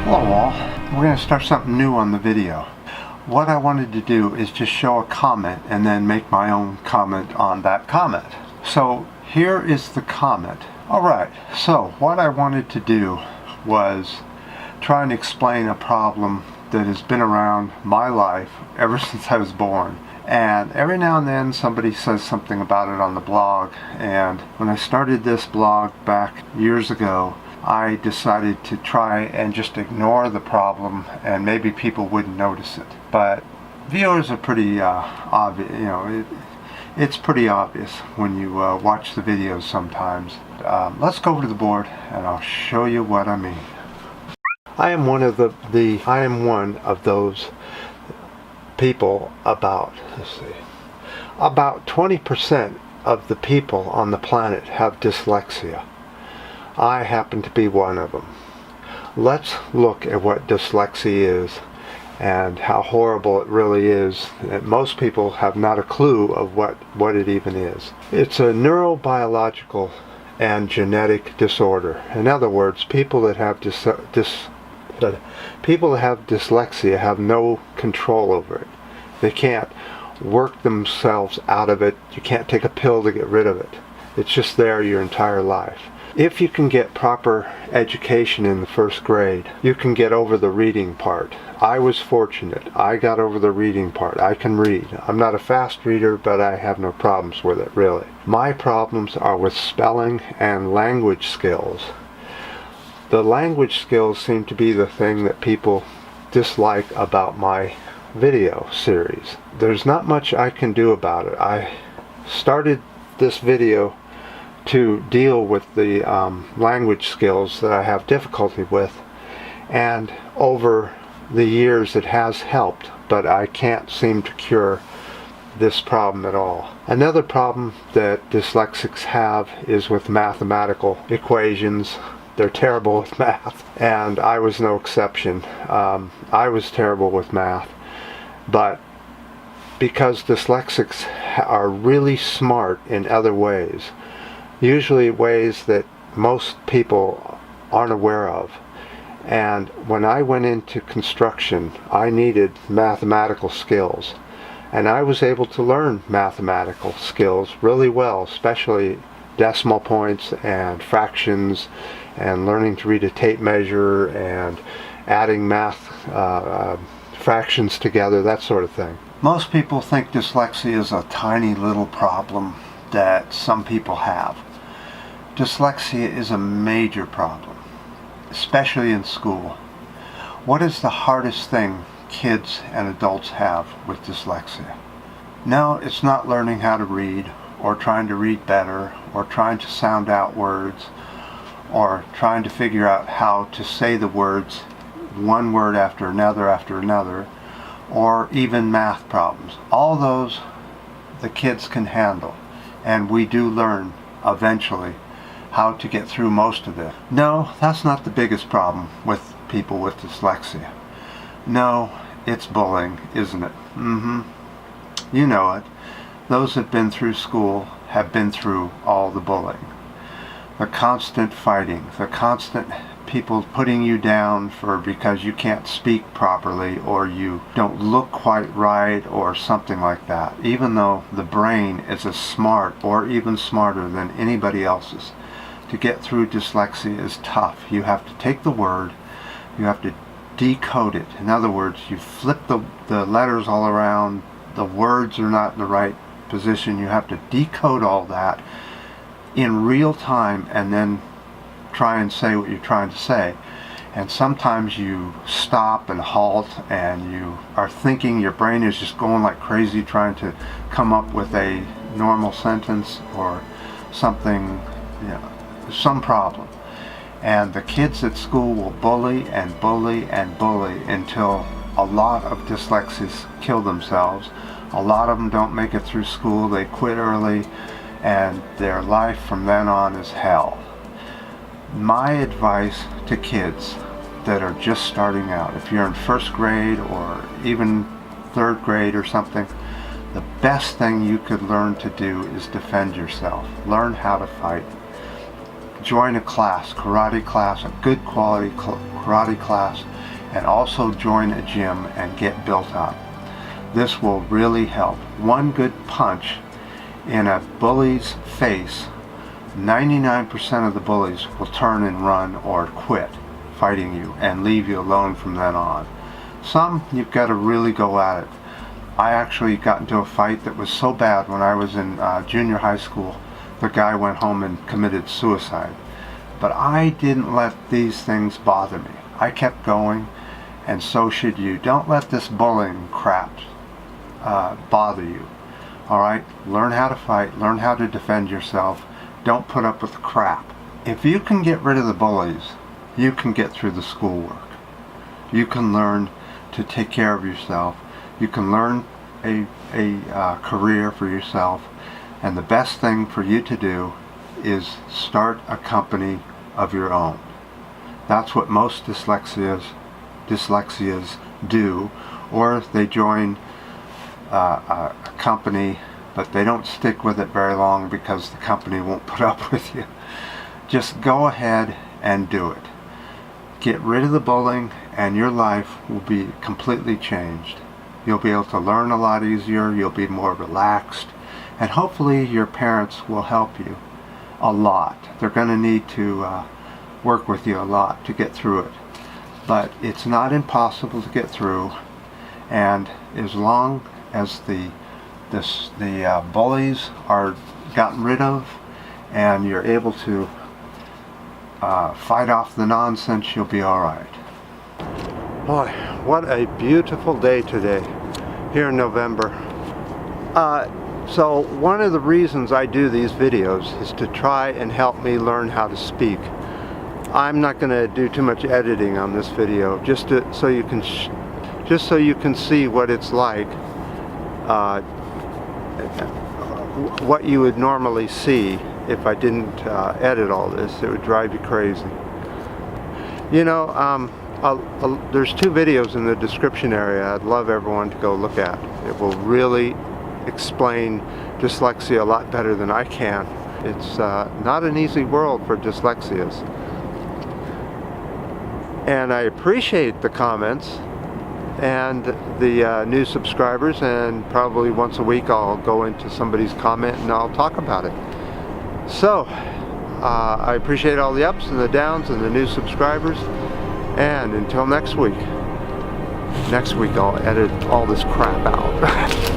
Hello all, we're going to start something new on the video. What I wanted to do is just show a comment and then make my own comment on that comment. So here is the comment. Alright, so what I wanted to do was try and explain a problem that has been around my life ever since I was born. And every now and then somebody says something about it on the blog, and when I started this blog back years ago, I decided to try and just ignore the problem and maybe people wouldn't notice it. But viewers are pretty obvious, you know, it's pretty obvious when you watch the videos sometimes. Let's go over to the board and I'll show you what I mean. I am one of those people, about 20% of the people on the planet have dyslexia. I happen to be one of them. Let's look at what dyslexia is and how horrible it really is. Most people have not a clue of what it even is. It's a neurobiological and genetic disorder. In other words, people that have dyslexia have no control over it. They can't work themselves out of it. You can't take a pill to get rid of it. It's just there your entire life. If you can get proper education in the first grade, you can get over the reading part. I was fortunate. I got over the reading part. I can read. I'm not a fast reader, but I have no problems with it, really. My problems are with spelling and language skills. The language skills seem to be the thing that people dislike about my video series. There's not much I can do about it. I started this video to deal with the language skills that I have difficulty with, and over the years it has helped, but I can't seem to cure this problem at all. Another problem that dyslexics have is with mathematical equations. They're terrible with math, and I was no exception. I was terrible with math, but because dyslexics are really smart in other ways, usually ways that most people aren't aware of. And when I went into construction, I needed mathematical skills. And I was able to learn mathematical skills really well, especially decimal points and fractions, and learning to read a tape measure and adding math fractions together, that sort of thing. Most people think dyslexia is a tiny little problem that some people have. Dyslexia is a major problem, especially in school. What is the hardest thing kids and adults have with dyslexia? No, it's not learning how to read, or trying to read better, or trying to sound out words, or trying to figure out how to say the words one word after another, or even math problems. All those the kids can handle, and we do learn eventually how to get through most of it. No, that's not the biggest problem with people with dyslexia. No, it's bullying, isn't it? You know it. Those that have been through school have been through all the bullying. The constant fighting, the constant people putting you down because you can't speak properly, or you don't look quite right, or something like that, even though the brain is as smart or even smarter than anybody else's. To get through dyslexia is tough. You have to take the word, you have to decode it. In other words, you flip the letters all around, the words are not in the right position, you have to decode all that in real time and then try and say what you're trying to say. And sometimes you stop and halt, and you are thinking, your brain is just going like crazy trying to come up with a normal sentence or something, you know, some problem. And the kids at school will bully and bully and bully until a lot of dyslexics kill themselves. A lot of them don't make it through school, they quit early, and their life from then on is hell. My advice to kids that are just starting out, if you're in first grade or even third grade or something, the best thing you could learn to do is defend yourself. Learn how to fight. join a class, karate class, a good quality karate class, and also join a gym and get built up. This will really help. One good punch in a bully's face, 99% of the bullies will turn and run or quit fighting you and leave you alone from then on. Some, you've got to really go at it. I actually got into a fight that was so bad when I was in junior high school. The guy went home and committed suicide. But I didn't let these things bother me. I kept going, and so should you. Don't let this bullying crap bother you. Alright? Learn how to fight. Learn how to defend yourself. Don't put up with the crap. If you can get rid of the bullies, you can get through the schoolwork. You can learn to take care of yourself. You can learn a career for yourself. And the best thing for you to do is start a company of your own. That's what most dyslexias do. Or they join a company, but they don't stick with it very long because the company won't put up with you. Just go ahead and do it. Get rid of the bullying and your life will be completely changed. You'll be able to learn a lot easier, you'll be more relaxed, and hopefully your parents will help you a lot. They're going to need to work with you a lot to get through it. But it's not impossible to get through, and as long as the bullies are gotten rid of and you're able to fight off the nonsense, you'll be alright. Boy, what a beautiful day today here in November. So one of the reasons I do these videos is to try and help me learn how to speak. I'm not going to do too much editing on this video, just so you can see what it's like, what you would normally see if I didn't edit all this. It would drive you crazy. You know, there's 2 videos in the description area I'd love everyone to go look at. It will really explain dyslexia a lot better than I can. It's not an easy world for dyslexias. And I appreciate the comments and the new subscribers, and probably once a week I'll go into somebody's comment and I'll talk about it. So, I appreciate all the ups and the downs and the new subscribers. And until next week I'll edit all this crap out.